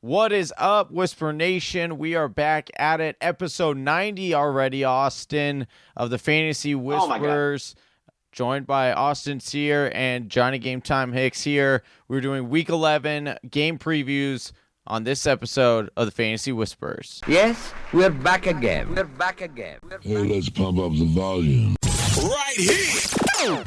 What is up, Whisper Nation? We are back at it. Episode 90 already, Austin, of the Fantasy Whispers. Joined by Austin Sear and Johnny Game Time Hicks here. We're doing Week 11 game previews on this episode of the Fantasy Whispers. Yes, we're back again. Hey, let's pump up the volume. Right here.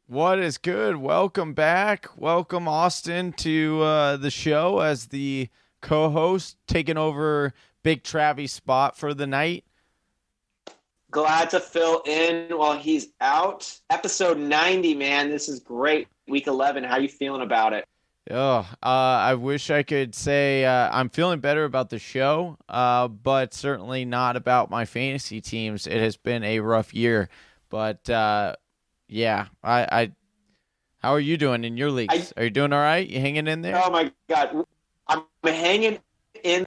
What is good? Welcome back. Welcome, Austin, to the show as the co-host, taking over Big Travy's spot for the night. Glad to fill in while he's out. Episode 90, man. This is great. Week 11. How you feeling about it? I wish I could say I'm feeling better about the show, but certainly not about my fantasy teams. It has been a rough year, but yeah, I how are you doing in your leagues? Are you doing all right? You hanging in there? Oh my God, I'm hanging in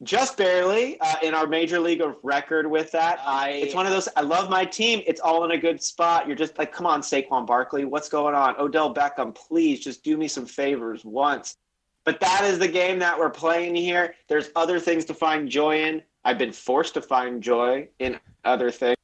just barely in our major league of record with that. It's one of those. I love my team. It's all in a good spot. You're just like, come on, Saquon Barkley, what's going on? Odell Beckham, please just do me some favors once. But that is the game that we're playing here. There's other things to find joy in. I've been forced to find joy in other things.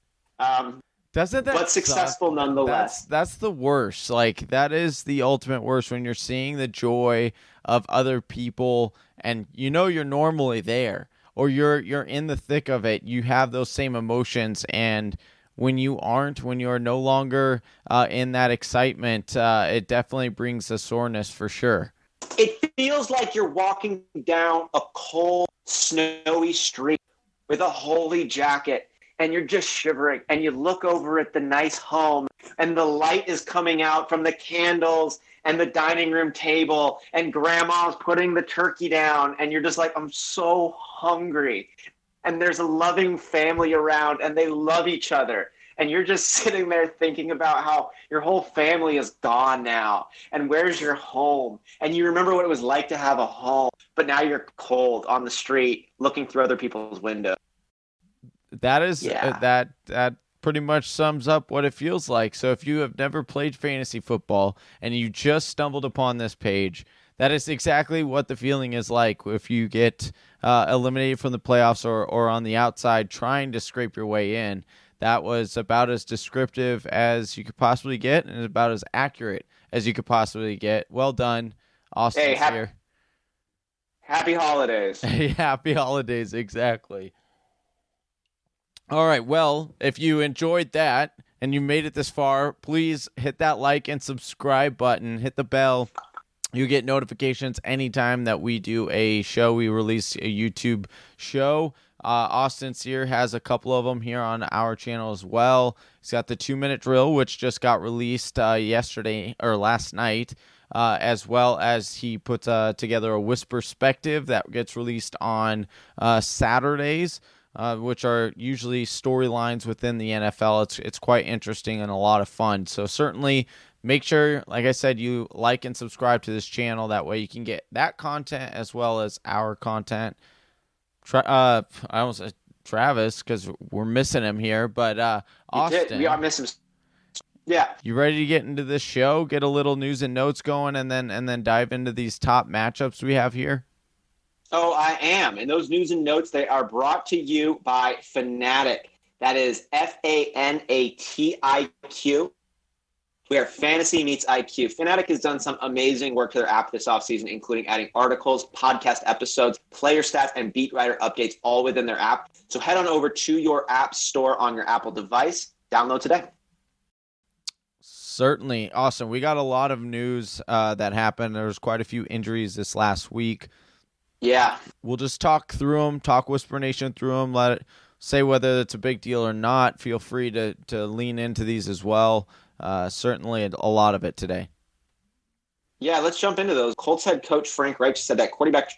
Doesn't that but successful suck? nonetheless. That's the worst. Like, that is the ultimate worst, when you're seeing the joy of other people and you know you're normally there, or you're in the thick of it. You have those same emotions, and when you aren't, when you are no longer in that excitement, it definitely brings a soreness for sure. It feels like you're walking down a cold, snowy street with a holy jacket, and you're just shivering, and you look over at the nice home, and the light is coming out from the candles and the dining room table, and grandma's putting the turkey down, and you're just like, I'm so hungry. And there's a loving family around, and they love each other. And you're just sitting there thinking about how your whole family is gone now, and where's your home? And you remember what it was like to have a home, but now you're cold on the street looking through other people's windows. That is that pretty much sums up what it feels like. So if you have never played fantasy football and you just stumbled upon this page, that is exactly what the feeling is like if you get eliminated from the playoffs or on the outside trying to scrape your way in. That was about as descriptive as you could possibly get, and about as accurate as you could possibly get. Well done, Austin. Here. Happy holidays. Happy holidays, exactly. All right, well, if you enjoyed that and you made it this far, please hit that like and subscribe button. Hit the bell. You get notifications anytime that we do a show. We release a YouTube show. Austin Sear has a couple of them here on our channel as well. He's got the 2-minute drill, which just got released yesterday or last night, as well as he puts together a Whisperspective that gets released on Saturdays. Which are usually storylines within the NFL. It's quite interesting and a lot of fun. So certainly make sure, like I said, you like and subscribe to this channel. That way you can get that content as well as our content. I almost said Travis because we're missing him here, but Austin. We are missing. Yeah. You ready to get into this show? Get a little news and notes going, and then dive into these top matchups we have here. Oh, I am. And those news and notes, they are brought to you by Fanatic. That is FANATIQ, where fantasy meets IQ. Fanatic has done some amazing work to their app this offseason, including adding articles, podcast episodes, player stats, and beat writer updates all within their app. So head on over to your app store on your Apple device. Download today. Certainly. Awesome. We got a lot of news that happened. There was quite a few injuries this last week. Yeah. We'll just talk through them, talk WhisperNation through them, say whether it's a big deal or not. Feel free to lean into these as well. Certainly a lot of it today. Yeah, let's jump into those. Colts head coach Frank Reich said that quarterback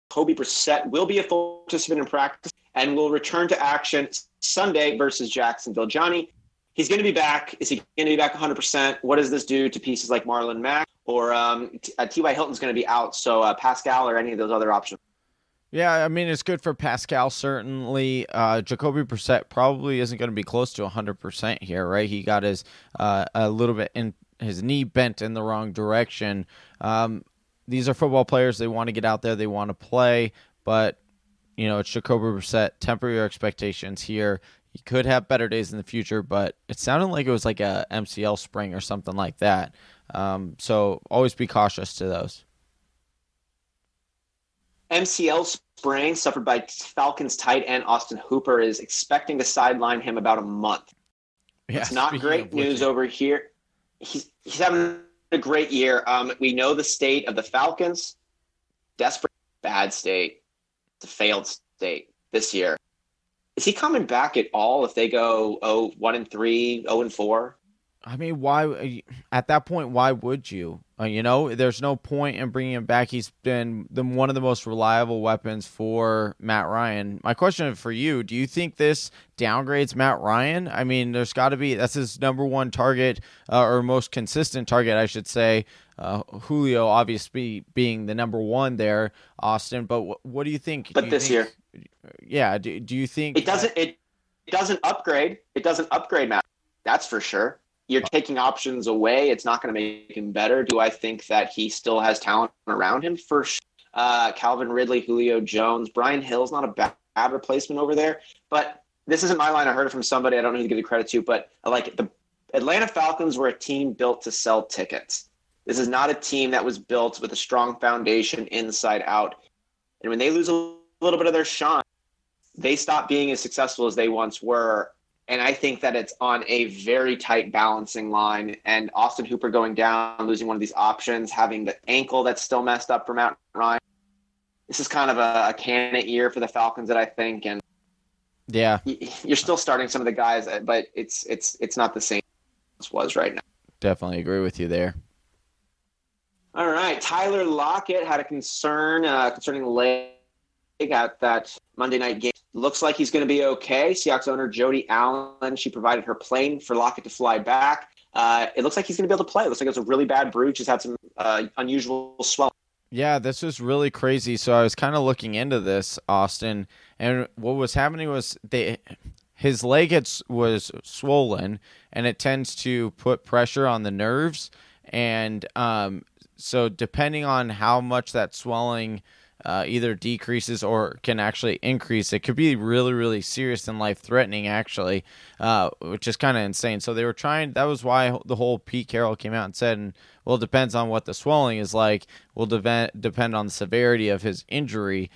Kobe Brissett will be a full participant in practice and will return to action Sunday versus Jacksonville. Johnny, he's going to be back. Is he going to be back 100%? What does this do to pieces like Marlon Mack? Or T.Y. Hilton's going to be out, so Pascal or any of those other options? Yeah, I mean, it's good for Pascal, certainly. Jacoby Brissett probably isn't going to be close to 100% here, right? He got his a little bit in his knee bent in the wrong direction. These are football players. They want to get out there. They want to play. But, it's Jacoby Brissett. Temper your expectations here. He could have better days in the future, but it sounded like it was like a MCL sprain or something like that. So always be cautious to those. MCL sprain suffered by Falcons tight end Austin Hooper is expecting to sideline him about a month. Yeah, it's not great news over here. He's having a great year. We know the state of the Falcons. Desperate, bad state. It's a failed state this year. Is he coming back at all if they go 1-3, 0-4? I mean, why at that point? Why would you? There's no point in bringing him back. He's been one of the most reliable weapons for Matt Ryan. My question for you: do you think this downgrades Matt Ryan? I mean, there's got to be that's his number one target or most consistent target, I should say. Julio obviously being the number one there, Austin. But what do you think? But this year, yeah. Do you think it doesn't? It doesn't upgrade. It doesn't upgrade Matt. That's for sure. You're taking options away. It's not going to make him better. Do I think that he still has talent around him? For sure. Calvin Ridley, Julio Jones, Brian Hill's not a bad replacement over there. But this isn't my line. I heard it from somebody. I don't know who to give the credit to. But like the Atlanta Falcons were a team built to sell tickets. This is not a team that was built with a strong foundation inside out. And when they lose a little bit of their shine, they stop being as successful as they once were. And I think that it's on a very tight balancing line. And Austin Hooper going down, losing one of these options, having the ankle that's still messed up for Matt Ryan. This is kind of a can it year for the Falcons that I think. And yeah, you're still starting some of the guys, but it's not the same as it was right now. Definitely agree with you there. All right. Tyler Lockett had a concern concerning the leg at that Monday night game. Looks like he's going to be okay. Seahawks owner Jody Allen, she provided her plane for Lockett to fly back. It looks like he's going to be able to play. It looks like it was a really bad bruise. Just had some unusual swelling. Yeah, this was really crazy. So I was kind of looking into this, Austin, and what was happening was his leg was swollen, and it tends to put pressure on the nerves. And so depending on how much that swelling either decreases or can actually increase, it could be really, really serious and life-threatening, actually, which is kind of insane. So they were that was why the whole Pete Carroll came out and said, well, it depends on what the swelling is like, will depend on the severity of his injury.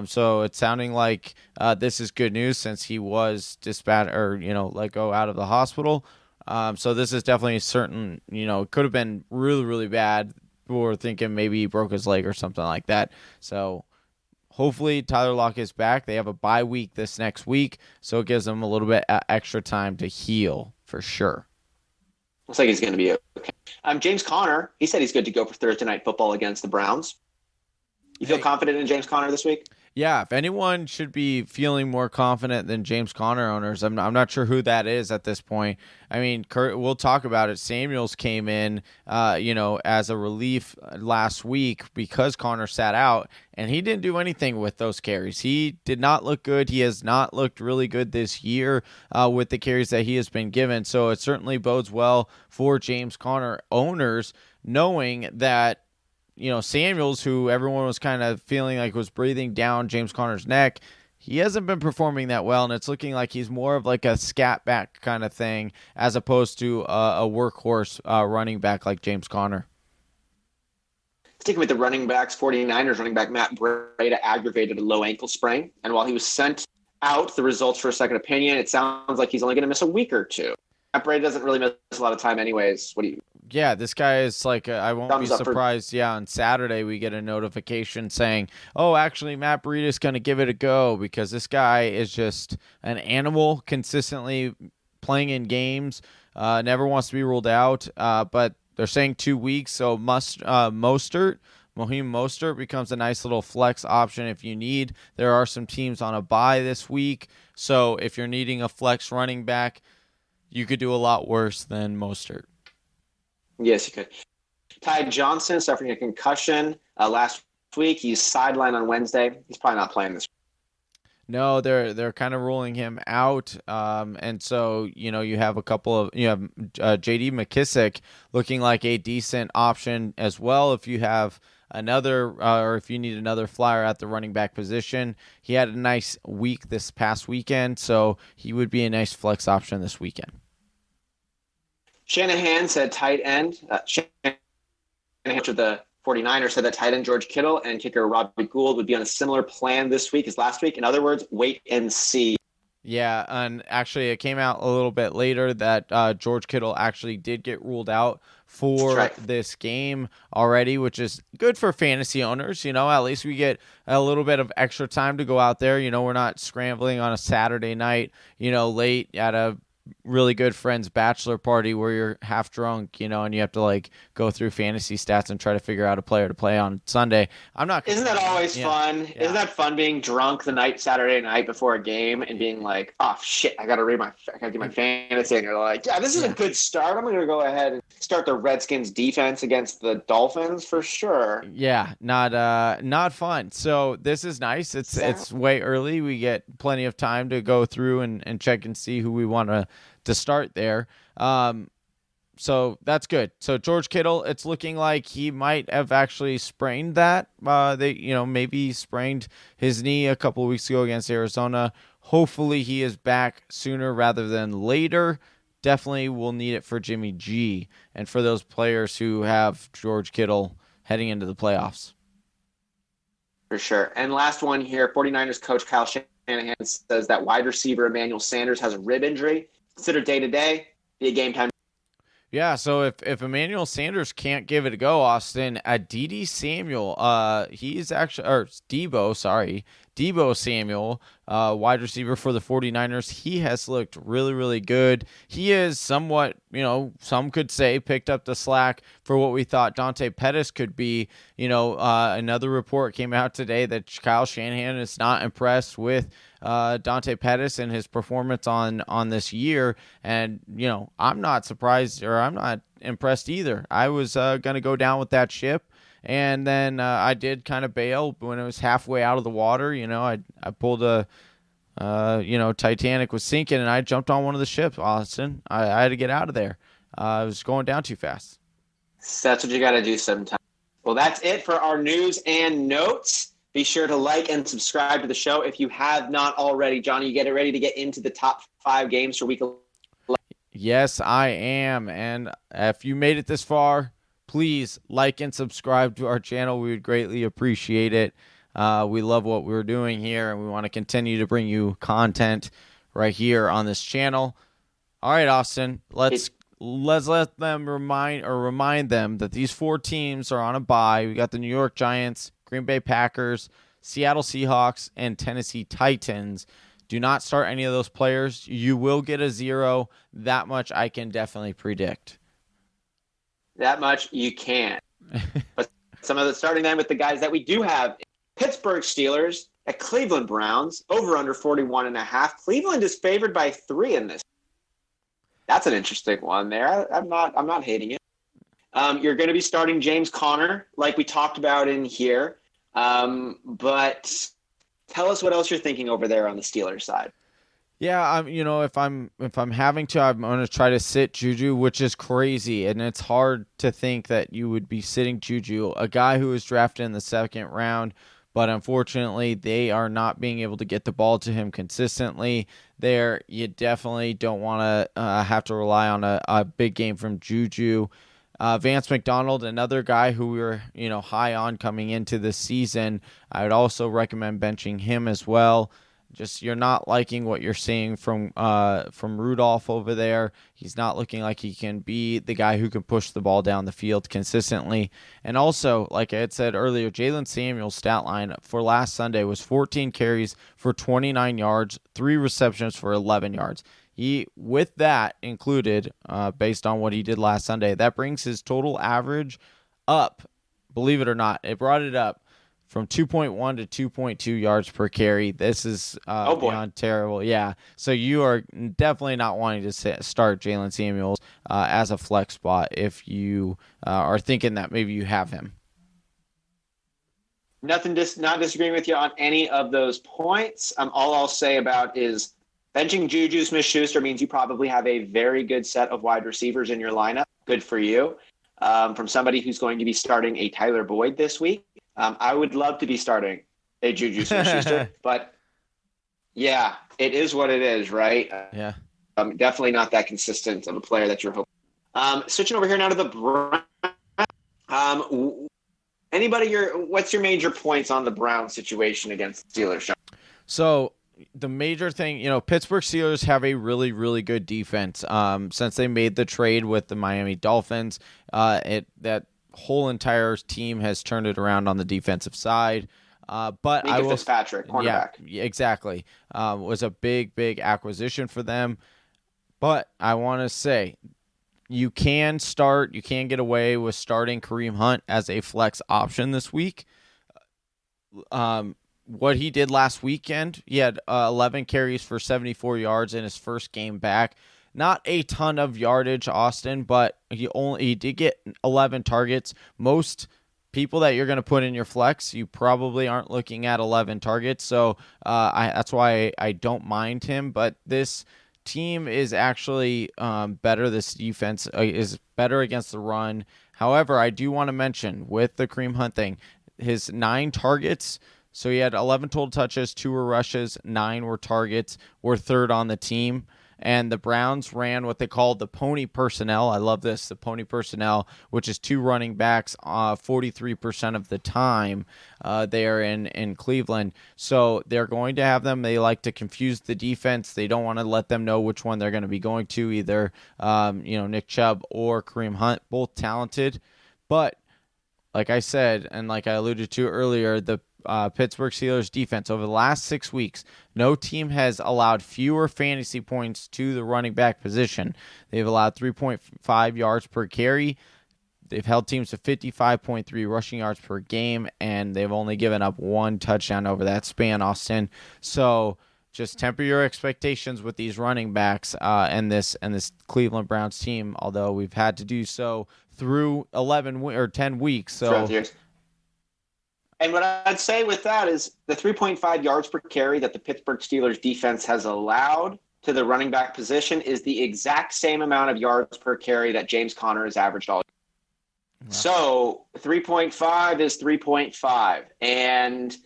So it's sounding like this is good news since he was dispatched or, let go out of the hospital. So this is definitely certain, it could have been really, really bad. People were thinking maybe he broke his leg or something like that. So hopefully Tyler Lockett is back. They have a bye week this next week, so it gives them a little bit extra time to heal for sure. Looks like he's going to be okay. James Conner, he said he's good to go for Thursday Night Football against the Browns. You feel confident in James Conner this week? Yeah, if anyone should be feeling more confident than James Conner owners, I'm not sure who that is at this point. I mean, we'll talk about it. Samuels came in, as a relief last week because Conner sat out, and he didn't do anything with those carries. He did not look good. He has not looked really good this year with the carries that he has been given. So it certainly bodes well for James Conner owners, knowing that Samuels, who everyone was kind of feeling like was breathing down James Conner's neck, he hasn't been performing that well, and it's looking like he's more of like a scat back kind of thing as opposed to a workhorse running back like James Conner. Sticking with the running backs, 49ers running back Matt Breida aggravated a low ankle sprain, and while he was sent out the results for a second opinion, it sounds like he's only going to miss a week or two. Matt Breida doesn't really miss a lot of time anyways. Yeah, this guy is like, I won't be surprised. Yeah, on Saturday we get a notification saying, oh, actually, Matt Breida is going to give it a go because this guy is just an animal consistently playing in games, never wants to be ruled out. But they're saying 2 weeks, so Raheem Mostert becomes a nice little flex option if you need. There are some teams on a bye this week, so if you're needing a flex running back, you could do a lot worse than Mostert. Yes, you could. Ty Johnson suffering a concussion last week. He's sidelined on Wednesday. He's probably not playing this week. No, they're kind of ruling him out, and so you have J.D. McKissick looking like a decent option as well. If you have another, or if you need another flyer at the running back position, he had a nice week this past weekend, so he would be a nice flex option this weekend. Shanahan said tight end. Shanahan to the 49ers said that tight end George Kittle and kicker Robbie Gould would be on a similar plan this week as last week. In other words, wait and see. Yeah, and actually it came out a little bit later that George Kittle actually did get ruled out for this game already, which is good for fantasy owners. At least we get a little bit of extra time to go out there. We're not scrambling on a Saturday night, late at a really good friend's bachelor party where you're half drunk, and you have to go through fantasy stats and try to figure out a player to play on Sunday. Isn't that always fun? Yeah. Isn't that fun being drunk Saturday night before a game and being like, oh shit, I gotta do my fantasy, and you're like, yeah, this is a good start. I'm gonna go ahead and start the Redskins defense against the Dolphins for sure. Yeah, not fun. So this is nice. It's way early. We get plenty of time to go through and check and see who we want to start there. So that's good. So George Kittle, it's looking like he might have actually sprained that. Maybe sprained his knee a couple of weeks ago against Arizona. Hopefully he is back sooner rather than later. Definitely will need it for Jimmy G and for those players who have George Kittle heading into the playoffs. For sure. And last one here, 49ers coach Kyle Shanahan says that wide receiver Emmanuel Sanders has a rib injury. Consider day-to-day, be a game-time. Yeah, so if Emmanuel Sanders can't give it a go, Austin, Debo Samuel, wide receiver for the 49ers, he has looked really, really good. He is somewhat, some could say, picked up the slack for what we thought Dante Pettis could be. Another report came out today that Kyle Shanahan is not impressed with Dante Pettis and his performance on this year. And, I'm not surprised, or I'm not impressed either. I was going to go down with that ship. And then I did kind of bail when it was halfway out of the water. I pulled Titanic was sinking, and I jumped on one of the ships, Austin. I had to get out of there. I was going down too fast. That's what you got to do sometimes. Well, that's it for our news and notes. Be sure to like and subscribe to the show if you have not already. Johnny, you get ready to get into the top 5 games for week 11. Yes, I am. And if you made it this far, please like and subscribe to our channel. We would greatly appreciate it. We love what we're doing here, and we want to continue to bring you content right here on this channel. All right, Austin, let's let them remind them that these 4 teams are on a bye. We got the New York Giants, Green Bay Packers, Seattle Seahawks, and Tennessee Titans. Do not start any of those players. You will get a 0. That much I can definitely predict. That much you can't. But some of the starting then with the guys that we do have: Pittsburgh Steelers at Cleveland Browns, over under 41.5. Cleveland is favored by 3 in this. That's an interesting one there. I'm not hating it. You're going to be starting James Conner, like we talked about in here. But tell us what else you're thinking over there on the Steelers side. Yeah, if I'm having to, I'm going to try to sit Juju, which is crazy, and it's hard to think that you would be sitting Juju, a guy who was drafted in the 2nd round, but unfortunately they are not being able to get the ball to him consistently. There, you definitely don't want to have to rely on a big game from Juju. Vance McDonald, another guy who we were high on coming into this season, I would also recommend benching him as well. Just you're not liking what you're seeing from Rudolph over there. He's not looking like he can be the guy who can push the ball down the field consistently. And also, like I had said earlier, Jalen Samuel's stat line for last Sunday was 14 carries for 29 yards, 3 receptions for 11 yards. With that included, based on what he did last Sunday, that brings his total average up. Believe it or not, it brought it up from 2.1 to 2.2 yards per carry. This is beyond terrible. Yeah, so you are definitely not wanting to start Jalen Samuels as a flex spot if you are thinking that maybe you have him. Nothing, not disagreeing with you on any of those points. All I'll say about is benching Juju Smith-Schuster means you probably have a very good set of wide receivers in your lineup. Good for you. From somebody who's going to be starting a Tyler Boyd this week, I would love to be starting a Juju Smith-Schuster, but yeah, it is what it is, right? Yeah. Definitely not that consistent of a player that you're hoping. Switching over here now to the Browns. What's your major points on the Browns situation against the Steelers? So the major thing, Pittsburgh Steelers have a really, really good defense. Since they made the trade with the Miami Dolphins, that whole entire team has turned it around on the defensive side. But Minka Fitzpatrick, cornerback. Yeah, exactly. Was a big, big acquisition for them. But I want to say, you can get away with starting Kareem Hunt as a flex option this week. What he did last weekend, he had 11 carries for 74 yards in his first game back. Not a ton of yardage, Austin, but he did get 11 targets. Most people that you're going to put in your flex, you probably aren't looking at 11 targets, so that's why I don't mind him. But this team is actually better. This defense is better against the run. However, I do want to mention with the Kareem Hunt thing, his 9 targets, so he had 11 total touches, 2 were rushes, 9 were targets, were third on the team. And the Browns ran what they called the pony personnel. I love this, the pony personnel, which is 2 running backs 43% of the time they are in Cleveland. So they're going to have them. They like to confuse the defense. They don't want to let them know which one they're going to be going to, either Nick Chubb or Kareem Hunt, both talented. But like I said, and like I alluded to earlier, the Pittsburgh Steelers defense over the last 6 weeks, no team has allowed fewer fantasy points to the running back position. They've allowed 3.5 yards per carry. They've held teams to 55.3 rushing yards per game, and they've only given up 1 touchdown over that span, Austin. So just temper your expectations with these running backs and this Cleveland Browns team, although we've had to do so through 11 or 10 weeks. So. And what I'd say with that is the 3.5 yards per carry that the Pittsburgh Steelers defense has allowed to the running back position is the exact same amount of yards per carry that James Conner has averaged all year. Wow. So 3.5 is 3.5. And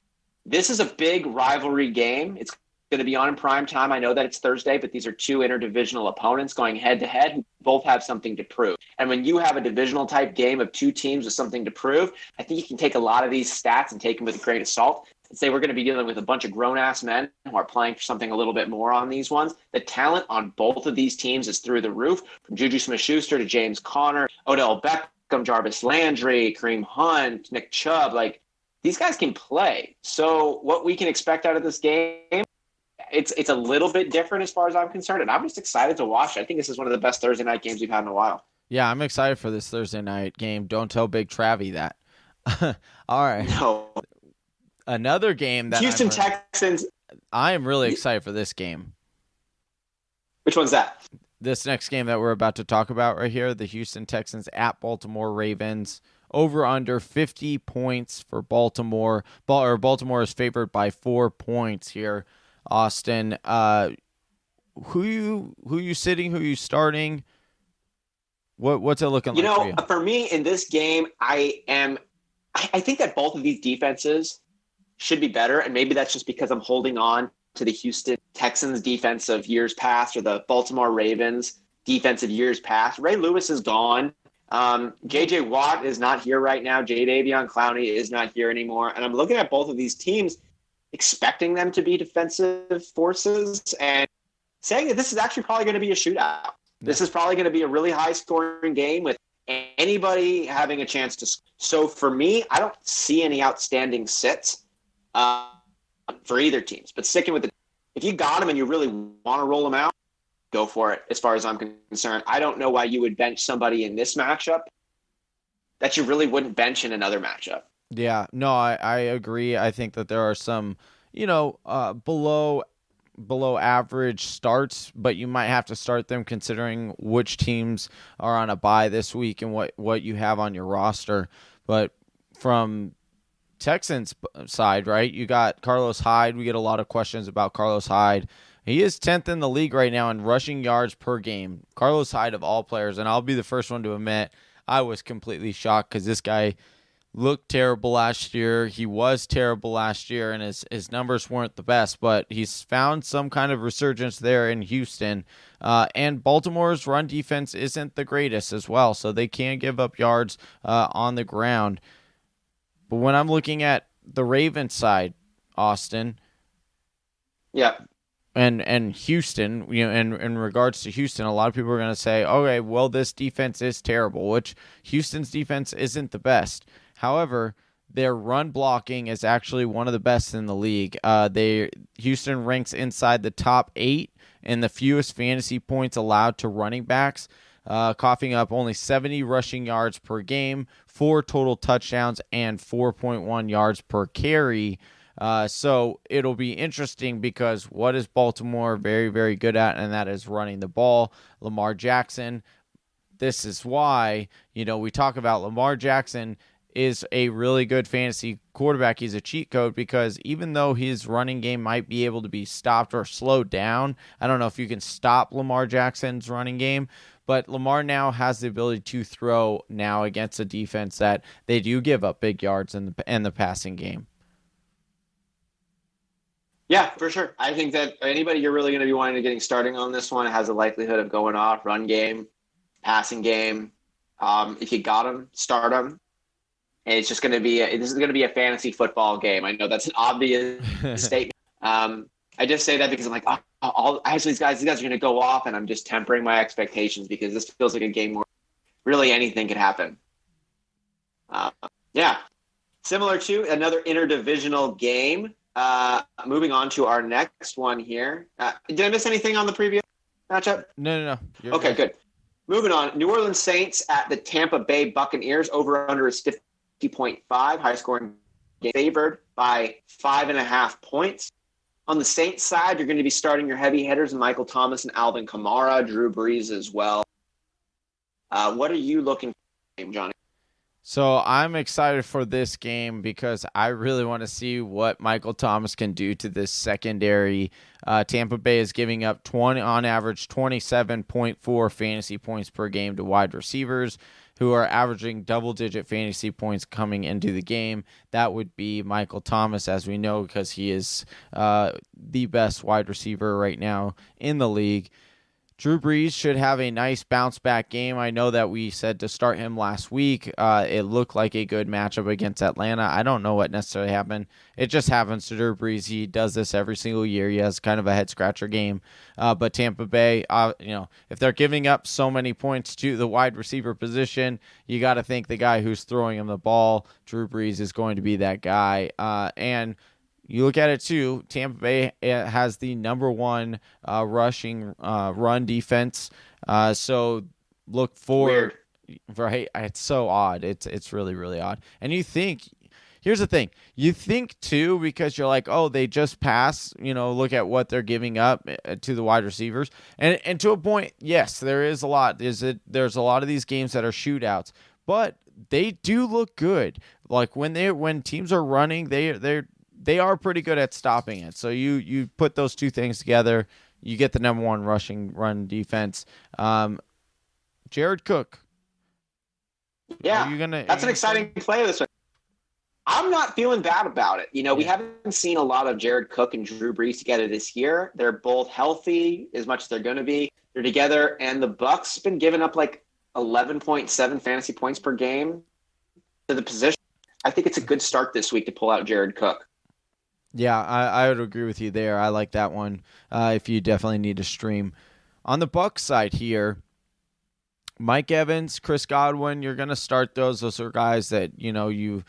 this is a big rivalry game. It's going to be on in prime time. I know that it's Thursday, but these are 2 interdivisional opponents going head to head who both have something to prove. And when you have a divisional type game of 2 teams with something to prove, I think you can take a lot of these stats and take them with a grain of salt and say we're going to be dealing with a bunch of grown-ass men who are playing for something a little bit more on these ones. The talent on both of these teams is through the roof, from Juju Smith-Schuster to James Conner, Odell Beckham, Jarvis Landry, Kareem Hunt, Nick Chubb. Like, these guys can play. So what we can expect out of this game, it's a little bit different as far as I'm concerned, and I'm just excited to watch it. I think this is one of the best Thursday night games we've had in a while. Yeah, I'm excited for this Thursday night game. Don't tell Big Travie that. All right. No. Another game that Houston Texans. I am really excited for this game. Which one's that? This next game that we're about to talk about right here, the Houston Texans at Baltimore Ravens. Over under 50 points for Baltimore. Baltimore is favored by 4 points here. Austin, who you sitting? Who you starting? What's it looking like for you? For me in this game, I think that both of these defenses should be better, and maybe that's just because I'm holding on to the Houston Texans defense of years past or the Baltimore Ravens defense of years past. Ray Lewis is gone. J.J. Watt is not here right now. Jadeveon Clowney is not here anymore, and I'm looking at both of these teams, expecting them to be defensive forces and saying that this is actually probably going to be a shootout. This is probably going to be a really high-scoring game with anybody having a chance to score. So for me, I don't see any outstanding sits for either teams. But sticking with if you got them and you really want to roll them out, go for it as far as I'm concerned. I don't know why you would bench somebody in this matchup that you really wouldn't bench in another matchup. Yeah, no, I agree. I think that there are some, below average starts, but you might have to start them considering which teams are on a bye this week and what you have on your roster. But from Texans side, right? You got Carlos Hyde. We get a lot of questions about Carlos Hyde. He is 10th in the league right now in rushing yards per game. Carlos Hyde of all players, and I'll be the first one to admit I was completely shocked because this guy looked terrible last year. He was terrible last year, and his numbers weren't the best, but he's found some kind of resurgence there in Houston. And Baltimore's run defense isn't the greatest as well, so they can give up yards on the ground. But when I'm looking at the Ravens side, Austin, Yeah. and Houston, in regards to Houston, a lot of people are going to say, okay, well, this defense is terrible, which Houston's defense isn't the best. However, their run blocking is actually one of the best in the league. Houston ranks inside the top 8 and the fewest fantasy points allowed to running backs, coughing up only 70 rushing yards per game, 4 total touchdowns, and 4.1 yards per carry. So it'll be interesting because what is Baltimore very, very good at, and that is running the ball. Lamar Jackson, this is why, we talk about Lamar Jackson is a really good fantasy quarterback. He's a cheat code because even though his running game might be able to be stopped or slowed down, I don't know if you can stop Lamar Jackson's running game, but Lamar now has the ability to throw now against a defense that they do give up big yards in the passing game. Yeah, for sure. I think that anybody you're really going to be wanting to getting starting on this one has a likelihood of going off. Run game, passing game. If you got them, start them. And it's just going to be this is going to be a fantasy football game. I know that's an obvious statement. I just say that because I'm like, these guys are going to go off, and I'm just tempering my expectations because this feels like a game where really anything could happen. Yeah, similar to another interdivisional game. Moving on to our next one here. Did I miss anything on the previous matchup? No. Okay, good. Moving on. New Orleans Saints at the Tampa Bay Buccaneers. Over under is 50.5. High scoring game, favored by 5.5 points. On the Saints side, you're going to be starting your heavy hitters, Michael Thomas and Alvin Kamara, Drew Brees as well. What are you looking for, Johnny? So I'm excited for this game because I really want to see what Michael Thomas can do to this secondary. Tampa Bay is giving up on average 27.4 fantasy points per game to wide receivers who are averaging double-digit fantasy points coming into the game. That would be Michael Thomas, as we know, because he is the best wide receiver right now in the league. Drew Brees should have a nice bounce-back game. I know that we said to start him last week. It looked like a good matchup against Atlanta. I don't know what necessarily happened. It just happens to Drew Brees. He does this every single year. He has kind of a head-scratcher game. But Tampa Bay, if they're giving up so many points to the wide receiver position, you got to think the guy who's throwing him the ball, Drew Brees, is going to be that guy. And you look at it too, Tampa Bay has the number 1 rushing run defense. So look for Weird. Right. It's so odd. It's really, really odd. And here's the thing. You think too, because you're like, oh, they just pass, look at what they're giving up to the wide receivers. And to a point, yes, there is a lot. There's a lot of these games that are shootouts, but they do look good. Like when teams are running, they are pretty good at stopping it. So you put those two things together, you get the number 1 rushing run defense. Jared Cook. Yeah, that's an exciting play this one. I'm not feeling bad about it. We haven't seen a lot of Jared Cook and Drew Brees together this year. They're both healthy as much as they're going to be. They're together, and the Bucs been giving up like 11.7 fantasy points per game to the position. I think it's a good start this week to pull out Jared Cook. Yeah, I would agree with you there. I like that one if you definitely need to stream. On the Bucs side here, Mike Evans, Chris Godwin, you're going to start those. Those are guys that, you've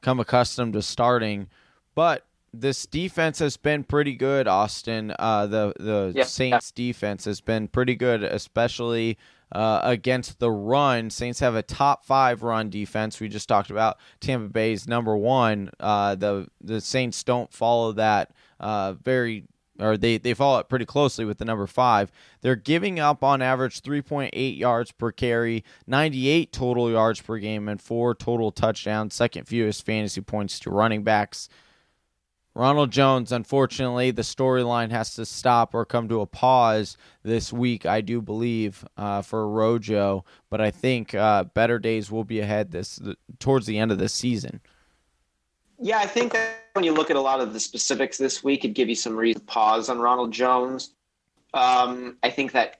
come accustomed to starting. But this defense has been pretty good, Austin. The Saints defense has been pretty good, especially against the run. Saints have a top 5 run defense. We just talked about Tampa Bay's number 1. The Saints don't follow that very or they follow it pretty closely with the number 5. They're giving up on average 3.8 yards per carry, 98 total yards per game, and 4 total touchdowns, second fewest fantasy points to running backs. Ronald Jones, unfortunately, the storyline has to stop or come to a pause this week, I do believe, for Rojo. But I think better days will be ahead towards the end of this season. Yeah, I think that when you look at a lot of the specifics this week, it'd give you some reason to pause on Ronald Jones. I think that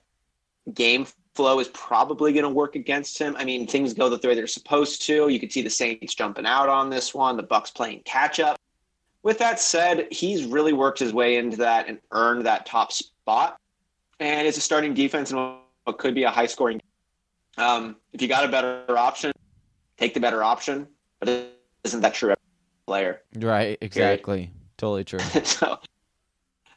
game flow is probably going to work against him. I mean, things go the way they're supposed to. You could see the Saints jumping out on this one, the Bucs playing catch-up. With that said, he's really worked his way into that and earned that top spot. And it's a starting defense in what could be a high-scoring game. If you got a better option, take the better option. But isn't that true? Player. Right, exactly. Period. Totally true. So,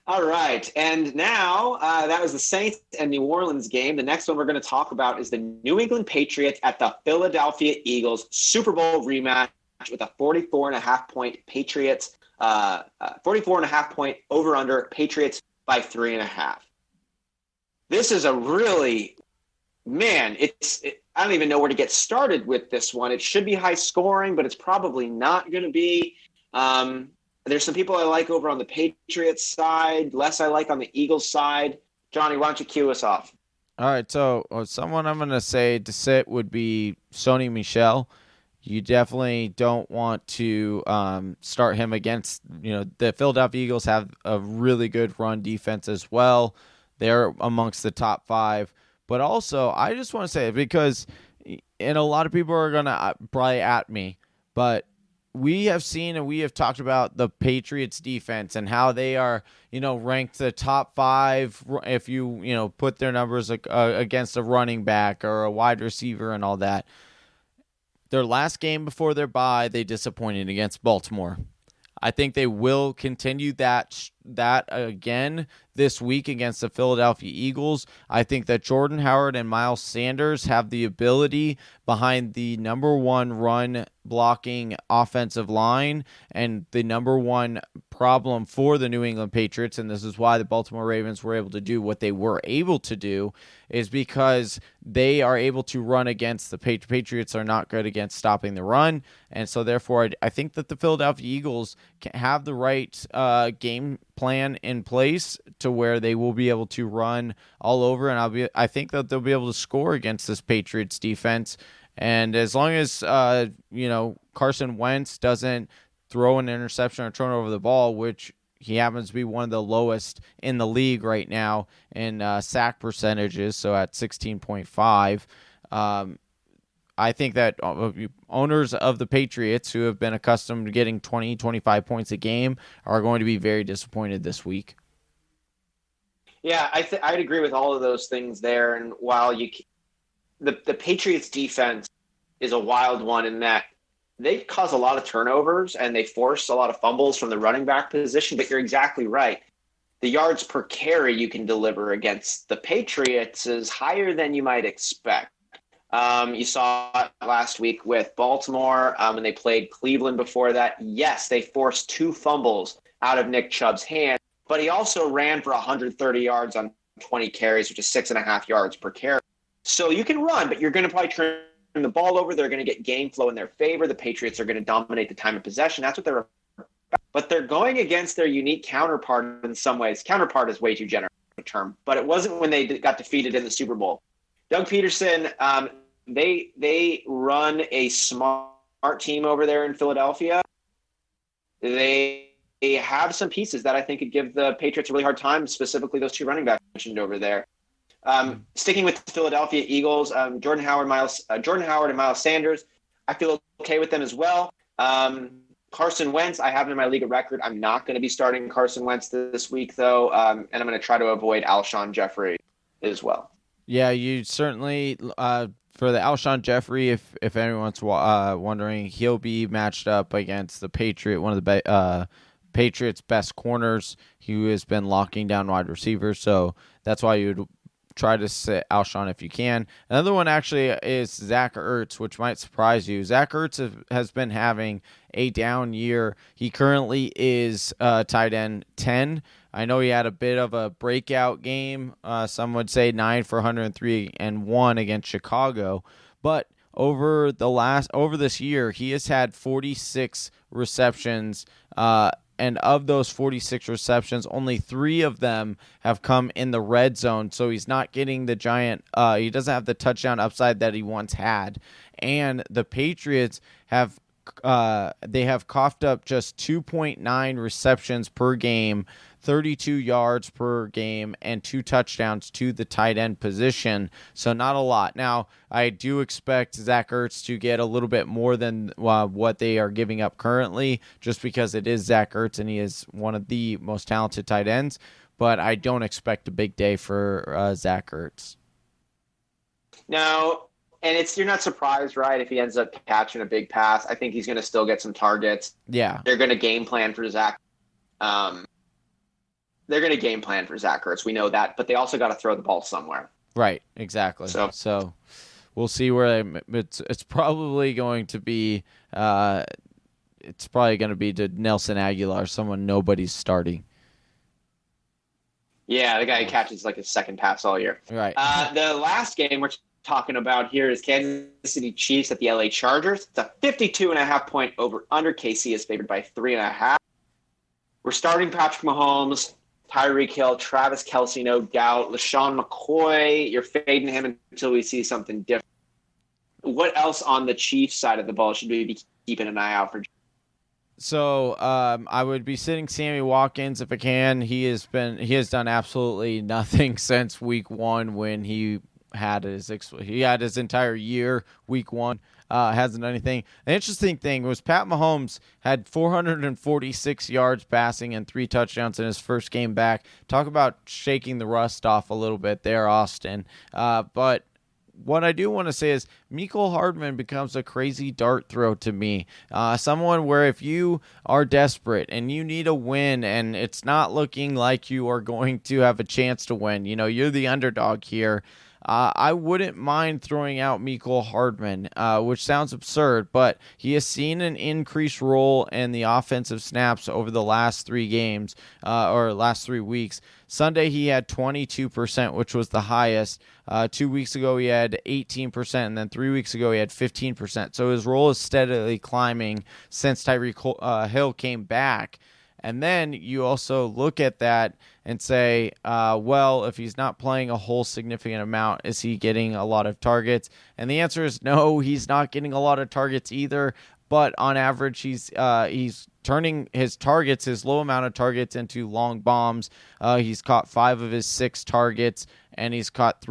all right. And now that was the Saints and New Orleans game. The next one we're going to talk about is the New England Patriots at the Philadelphia Eagles Super Bowl rematch with a 44.5-point Patriots, 44.5-point over-under Patriots by 3.5. This is a really, man, I don't even know where to get started with this one. It should be high scoring, but it's probably not going to be. There's some people I like over on the Patriots side, less I like on the Eagles side. Johnny, why don't you cue us off? All right, so someone I'm going to say to sit would be Sony Michel. You definitely don't want to start him against, the Philadelphia Eagles have a really good run defense as well. They're amongst the top 5. But also, I just want to say, because, and a lot of people are going to probably at me, but we have seen and we have talked about the Patriots defense and how they are, ranked the top 5 if you, put their numbers against a running back or a wide receiver and all that. Their last game before their bye, they disappointed against Baltimore. I think they will continue that again this week against the Philadelphia Eagles. I think that Jordan Howard and Miles Sanders have the ability behind the number 1 run blocking offensive line and the number 1 problem for the New England Patriots, and this is why the Baltimore Ravens were able to do what they were able to do, is because they are able to run against the Patriots are not good against stopping the run, and so therefore I think that the Philadelphia Eagles can have the right game plan in place to where they will be able to run all over, and I think that they'll be able to score against this Patriots defense. And as long as Carson Wentz doesn't throw an interception or turn over the ball, which he happens to be one of the lowest in the league right now in sack percentages, so at 16.5. I think that owners of the Patriots who have been accustomed to getting 20, 25 points a game are going to be very disappointed this week. Yeah, I'd agree with all of those things there. And while the Patriots defense is a wild one in that they cause a lot of turnovers and they force a lot of fumbles from the running back position, but you're exactly right. The yards per carry you can deliver against the Patriots is higher than you might expect. You saw it last week with Baltimore when they played Cleveland before that. Yes, they forced 2 fumbles out of Nick Chubb's hand, but he also ran for 130 yards on 20 carries, which is 6.5 yards per carry. So you can run, but you're going to probably turn the ball over. They're going to get game flow in their favor. The Patriots are going to dominate the time of possession. That's what they're about. But they're going against their unique counterpart in some ways. Counterpart is way too generous a term, but it wasn't when they got defeated in the Super Bowl. Doug Peterson, they run a smart team over there in Philadelphia. They have some pieces that I think could give the Patriots a really hard time, specifically those 2 running backs mentioned over there. Sticking with the Philadelphia Eagles, Jordan Howard and Miles Sanders, I feel okay with them as well. Carson Wentz, I have him in my league of record. I'm not going to be starting Carson Wentz this week, though, and I'm going to try to avoid Alshon Jeffrey as well. Yeah, you certainly for the Alshon Jeffrey, if anyone's wondering, he'll be matched up against the Patriot, one of the Patriots' best corners, who has been locking down wide receivers. So that's why you'd try to sit Alshon if you can. Another one actually is Zach Ertz, which might surprise you. Zach Ertz has been having a down year. He currently is tight end 10. I know he had a bit of a breakout game. Some would say 9 for 103 and 1 against Chicago, but over this year, he has had 46 receptions. And of those 46 receptions, only 3 of them have come in the red zone. So he's not getting the giant. He doesn't have the touchdown upside that he once had. And the Patriots have coughed up just 2.9 receptions per game, 32 yards per game, and 2 touchdowns to the tight end position. So not a lot. Now, I do expect Zach Ertz to get a little bit more than what they are giving up currently, just because it is Zach Ertz and he is one of the most talented tight ends. But I don't expect a big day for Zach Ertz. No, and you're not surprised, right, if he ends up catching a big pass. I think he's going to still get some targets. Yeah. They're going to game plan for Zach. They're going to game plan for Zach Ertz. We know that, but they also got to throw the ball somewhere. Right, exactly. So we'll see where it's probably going to be. It's probably going to be to Nelson Aguilar, someone nobody's starting. Yeah, the guy who catches like his second pass all year. Right. The last game we're talking about here is Kansas City Chiefs at the LA Chargers. It's a 52.5-point over/under. KC is favored by 3.5. We're starting Patrick Mahomes, Tyreek Hill, Travis Kelce, no doubt. LaShawn McCoy, you're fading him until we see something different. What else on the Chiefs side of the ball should we be keeping an eye out for? So I would be sitting Sammy Watkins if I can. He has done absolutely nothing since week 1 when he had his entire year. Week 1 hasn't done anything. The interesting thing was Pat Mahomes had 446 yards passing and 3 touchdowns in his first game back. Talk about shaking the rust off a little bit there, Austin. But what I do want to say is Mecole Hardman becomes a crazy dart throw to me. Someone where if you are desperate and you need a win and it's not looking like you are going to have a chance to win, you're the underdog here. I wouldn't mind throwing out Mecole Hardman, which sounds absurd, but he has seen an increased role in the offensive snaps over the last 3 games, or last 3 weeks. Sunday, he had 22%, which was the highest. 2 weeks ago, he had 18%, and then 3 weeks ago, he had 15%. So his role is steadily climbing since Tyreek Hill came back. And then you also look at that and say, well, if he's not playing a whole significant amount, is he getting a lot of targets? And the answer is no, he's not getting a lot of targets either. But on average, he's turning his low amount of targets into long bombs. He's caught 5 of his 6 targets, and he's caught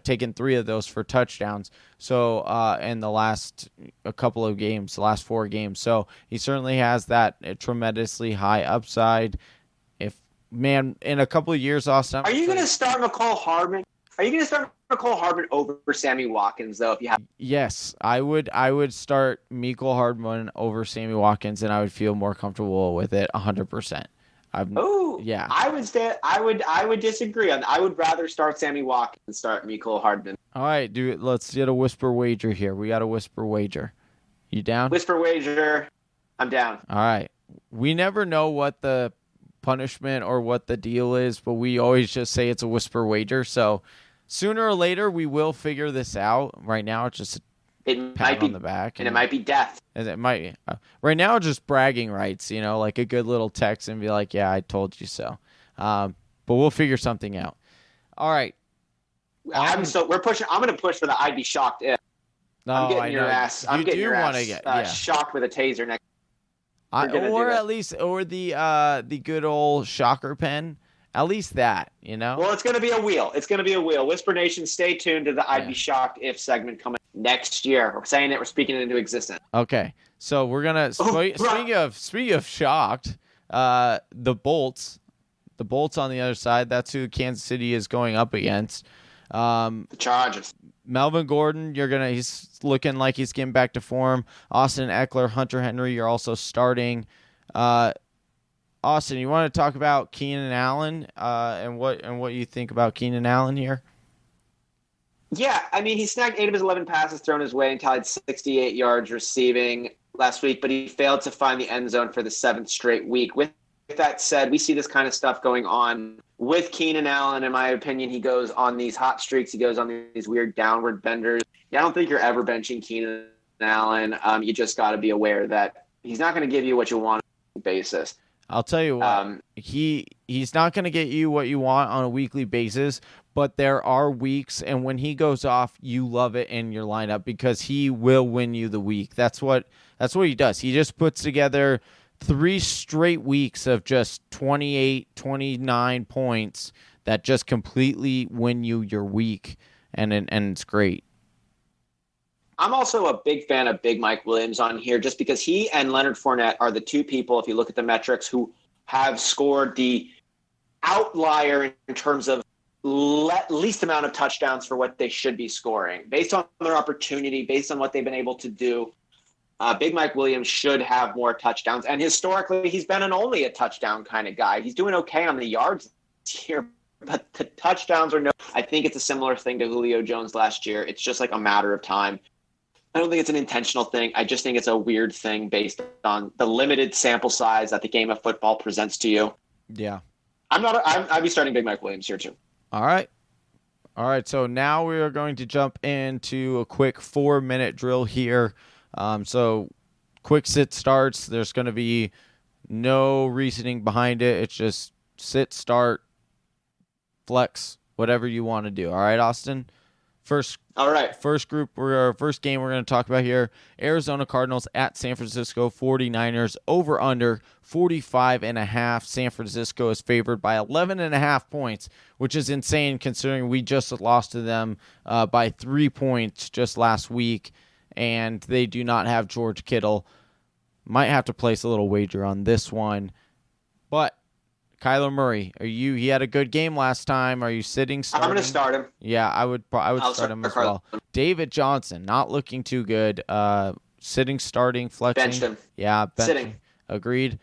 taken 3 of those for touchdowns. So in the last couple of games, the last 4 games. So he certainly has that tremendously high upside. In a couple of years, Austin. Are you going to start Mecole Hardman? Are you going to start Mecole Hardman over Sammy Watkins, though? If you have, yes, I would start Mecole Hardman over Sammy Watkins, and I would feel more comfortable with it 100%. Yeah. I would disagree. I would rather start Sammy Watkins than start Mecole Hardman. All right, dude. Let's get a whisper wager here. We got a whisper wager. You down? Whisper wager. I'm down. All right. We never know what the punishment or what the deal is, but we always just say it's a whisper wager. So sooner or later, we will figure this out. Right now, it's just it pat might be on the back, and it might be death. And it might. Right now, it's just bragging rights. Like a good little text and be like, "Yeah, I told you so." But we'll figure something out. All right. We're pushing. I'm going to push for the I'd be shocked if. No, I'm getting I your know. ass. I'm You getting do your wanna ass get shocked with a taser next. or that. the good old shocker pen. At least that, Well, it's going to be a wheel. Whisper Nation, stay tuned to the I'd be shocked if segment coming next year. We're saying it. We're speaking it into existence. Okay, so we're gonna speaking of shocked, the Bolts on the other side. That's who Kansas City is going up against. The Chargers. Melvin Gordon, he's looking like he's getting back to form. Austin Eckler, Hunter Henry, you're also starting. Austin, you want to talk about Keenan Allen and what you think about Keenan Allen here? Yeah, I mean, he snagged 8 of his 11 passes thrown his way and tallied 68 yards receiving last week, but he failed to find the end zone for the 7th straight week. With that said, we see this kind of stuff going on with Keenan Allen. In my opinion, he goes on these hot streaks. He goes on these weird downward benders. Yeah, I don't think you're ever benching Keenan Allen. You just got to be aware that he's not going to give you what you want on a basis. I'll tell you what, he's not going to get you what you want on a weekly basis, but there are weeks, and when he goes off, you love it in your lineup because he will win you the week. That's what he does. He just puts together 3 straight weeks of just 28, 29 points that just completely win you your week, and it's great. I'm also a big fan of Big Mike Williams on here just because he and Leonard Fournette are the two people, if you look at the metrics, who have scored the outlier in terms of least amount of touchdowns for what they should be scoring. Based on their opportunity, based on what they've been able to do, Big Mike Williams should have more touchdowns. And historically, he's been only a touchdown kind of guy. He's doing okay on the yards here, but the touchdowns are no. I think it's a similar thing to Julio Jones last year. It's just like a matter of time. I don't think it's an intentional thing. I just think it's a weird thing based on the limited sample size that the game of football presents to you. Yeah. I'd be starting Big Mike Williams here too. All right. So now we are going to jump into a quick 4-minute drill here. So quick sit starts. There's going to be no reasoning behind it. It's just sit, start, flex, whatever you want to do. All right, Austin? First game we're going to talk about here, Arizona Cardinals at San Francisco 49ers, over under 45.5. San Francisco is favored by 11.5 points, which is insane considering we just lost to them by 3 points just last week, and they do not have George Kittle. Might have to place a little wager on this one, but Kyler Murray, he had a good game last time. Are you starting? I'm going to start him. Yeah, I would start him as well. David Johnson, not looking too good. Starting, flexing. Benched him. Yeah, sitting. Agreed.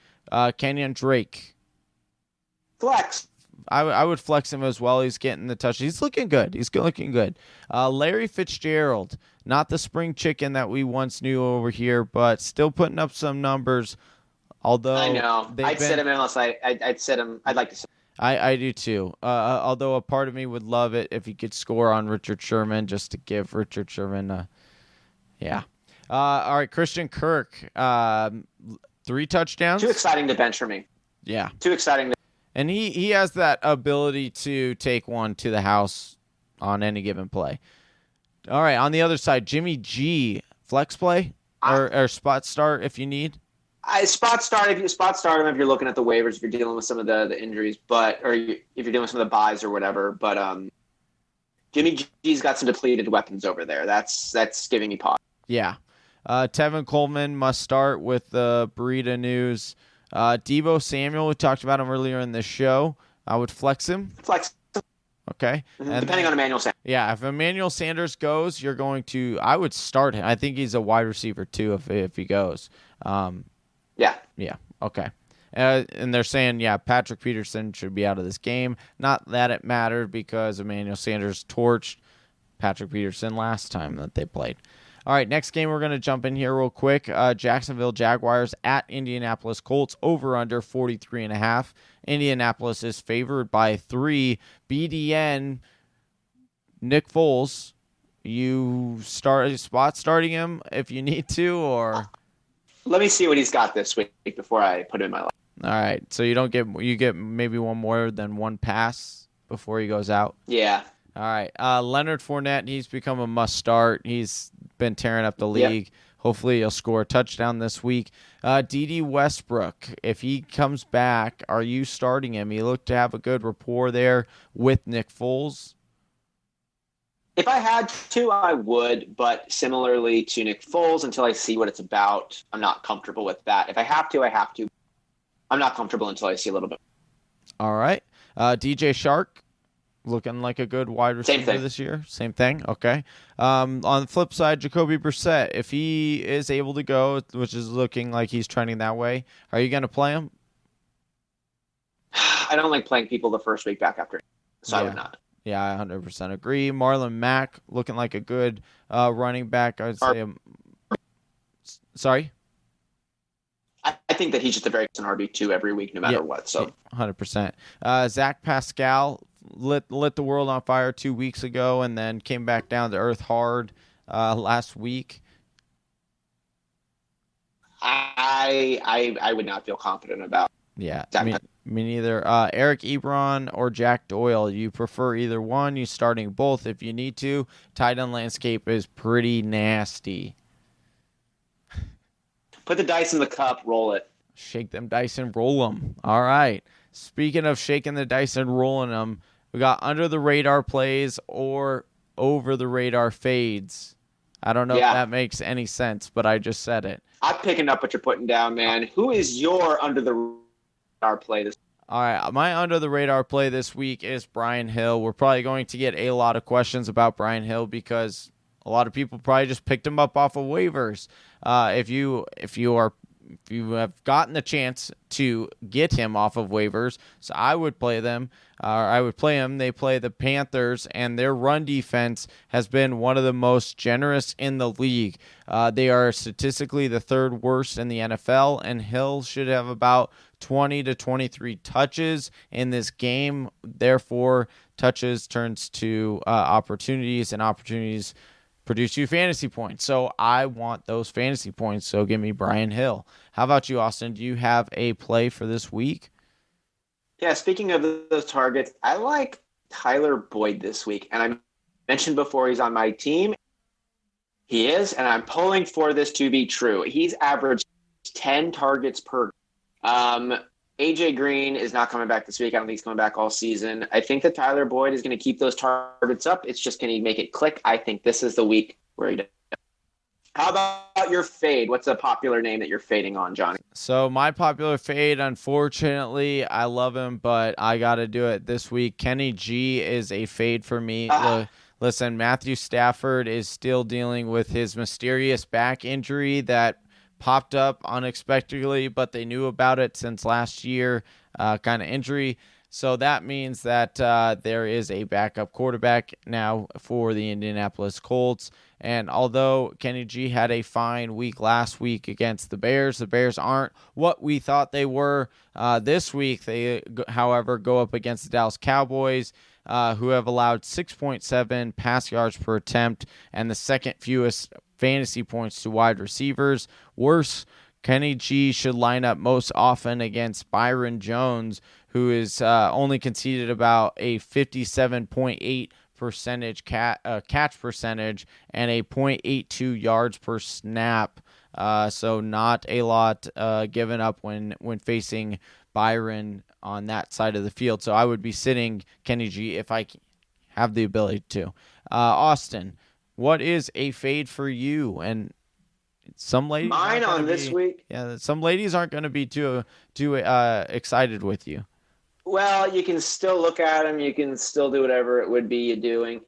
Kenyon Drake. Flex. I would flex him as well. He's getting the touch. He's looking good. Larry Fitzgerald, not the spring chicken that we once knew over here, but still putting up some numbers. Although I know I'd sit him unless I'd sit him. I'd like to sit him. I do too. Although a part of me would love it if he could score on Richard Sherman just to give Richard Sherman yeah. All right, Christian Kirk, 3 touchdowns. Too exciting to bench for me. Yeah. Too exciting. And he has that ability to take one to the house on any given play. All right, on the other side, Jimmy G, flex play or spot start if you need. Spot start him if you're looking at the waivers, if you're dealing with some of the injuries, if you're dealing with some of the buys or whatever. But Jimmy G's got some depleted weapons over there. That's giving me pause. Yeah. Tevin Coleman must start with the Burrito news. Deebo Samuel, we talked about him earlier in the show. I would flex him. Okay. Mm-hmm. And depending on Emmanuel Sanders. Yeah, if Emmanuel Sanders goes, I would start him. I think he's a wide receiver too if he goes. Yeah. Okay. And they're saying, Patrick Peterson should be out of this game. Not that it mattered because Emmanuel Sanders torched Patrick Peterson last time that they played. All right, next game we're going to jump in here real quick. Jacksonville Jaguars at Indianapolis Colts, over under 43.5. Indianapolis is favored by 3. BDN, Nick Foles, you starting him if you need to, or... Let me see what he's got this week before I put him in my life. All right, so you get maybe one more than one pass before he goes out. Yeah. All right, Leonard Fournette, he's become a must start. He's been tearing up the league. Yep. Hopefully he'll score a touchdown this week. D.D. Westbrook, if he comes back, are you starting him? He looked to have a good rapport there with Nick Foles. If I had to, I would, but similarly to Nick Foles, until I see what it's about, I'm not comfortable with that. If I have to, I have to. I'm not comfortable until I see a little bit. All right. DJ Shark, looking like a good wide receiver this year. Same thing. Okay. On the flip side, Jacoby Brissett, if he is able to go, which is looking like he's trending that way, are you going to play him? I don't like playing people the first week back after, so I would not. Yeah, I 100% agree. Marlon Mack looking like a good running back. I would say. Sorry? I think that he's just a very decent RB2 every week, no matter what. So 100%. Zach Pascal lit the world on fire 2 weeks ago and then came back down to earth hard last week. I would not feel confident about. Yeah, Zach me neither. Eric Ebron or Jack Doyle. You prefer either one? You starting both if you need to. Tight end landscape is pretty nasty. Put the dice in the cup, roll it. Shake them dice and roll them. All right. Speaking of shaking the dice and rolling them, we got under the radar plays or over the radar fades. I don't know if that makes any sense, but I just said it. I'm picking up what you're putting down, man. Who is your under the radar play this week? All right, my under the radar play this week is Brian Hill. We're probably going to get a lot of questions about Brian Hill because a lot of people probably just picked him up off of waivers. If you have gotten the chance to get him off of waivers, so I would play them. I would play him. They play the Panthers, and their run defense has been one of the most generous in the league. They are statistically the third worst in the NFL, and Hill should have about 20 to 23 touches in this game. Therefore, touches turns to opportunities, and opportunities produce you fantasy points. So I want those fantasy points. So give me Brian Hill. How about you, Austin? Do you have a play for this week? Yeah, speaking of those targets, I like Tyler Boyd this week. And I mentioned before he's on my team. He is, and I'm pulling for this to be true. He's averaged 10 targets per. AJ Green is not coming back this week. I don't think he's coming back all season. I think that Tyler Boyd is going to keep those targets up. It's just, can he make it click? I think this is the week where he does. How about your fade? What's a popular name that you're fading on, Johnny? So my popular fade, unfortunately, I love him, but I got to do it this week. Kenny G is a fade for me. Listen, Matthew Stafford is still dealing with his mysterious back injury that popped up unexpectedly, but they knew about it since last year, kind of injury. So that means that there is a backup quarterback now for the Indianapolis Colts. And although Kenny G had a fine week last week against the Bears aren't what we thought they were. This week, they, however, go up against the Dallas Cowboys, who have allowed 6.7 pass yards per attempt and the second fewest fantasy points to wide receivers. Worse, Kenny G should line up most often against Byron Jones, who is only conceded about a 57.8% catch percentage and a 0.82 yards per snap. So not a lot given up when facing Byron on that side of the field. So I would be sitting Kenny G if I have the ability to. Austin, what is a fade for you? And some ladies, mine on this week. Yeah, some ladies aren't going to be too excited with you. Well, you can still look at him. You can still do whatever it would be you're doing.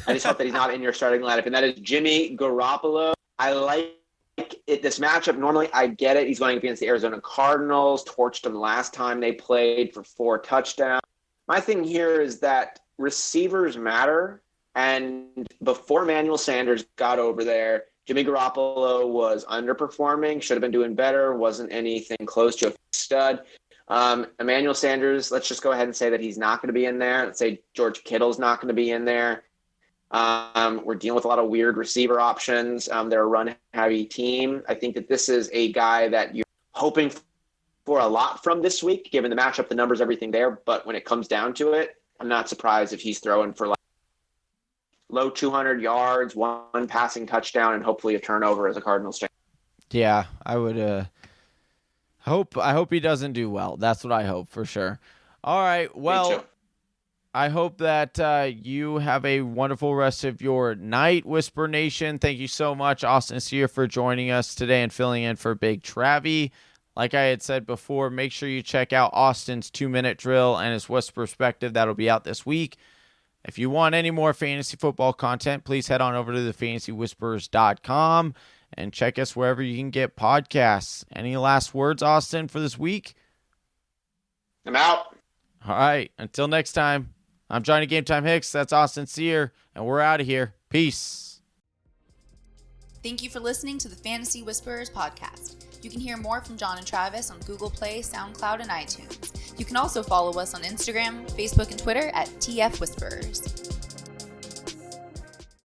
I just hope that he's not in your starting lineup, and that is Jimmy Garoppolo. I like it. This matchup, normally I get it. He's going against the Arizona Cardinals, torched them last time they played for 4 touchdowns. My thing here is that receivers matter, and before Emmanuel Sanders got over there, Jimmy Garoppolo was underperforming, should have been doing better, wasn't anything close to a stud. Emmanuel Sanders, let's just go ahead and say that he's not going to be in there. Let's say George Kittle's not going to be in there. We're dealing with a lot of weird receiver options. They're a run-heavy team. I think that this is a guy that you're hoping for a lot from this week, given the matchup, the numbers, everything there. But when it comes down to it, I'm not surprised if he's throwing for like low 200 yards, 1 passing touchdown, and hopefully a turnover as a Cardinals fan. Yeah, I would I hope he doesn't do well. That's what I hope for sure. All right. Well, I hope that you have a wonderful rest of your night, Whisper Nation. Thank you so much, Austin Sear, for joining us today and filling in for Big Travie. Like I had said before, make sure you check out Austin's 2-minute drill and his Whisper Perspective. That'll be out this week. If you want any more fantasy football content, please head on over to thefantasywhispers.com and check us wherever you can get podcasts. Any last words, Austin, for this week? I'm out. All right. Until next time, I'm Johnny Game Time Hicks. That's Austin Sear, and we're out of here. Peace. Thank you for listening to the Fantasy Whisperers podcast. You can hear more from John and Travis on Google Play, SoundCloud, and iTunes. You can also follow us on Instagram, Facebook, and Twitter at TF Whisperers.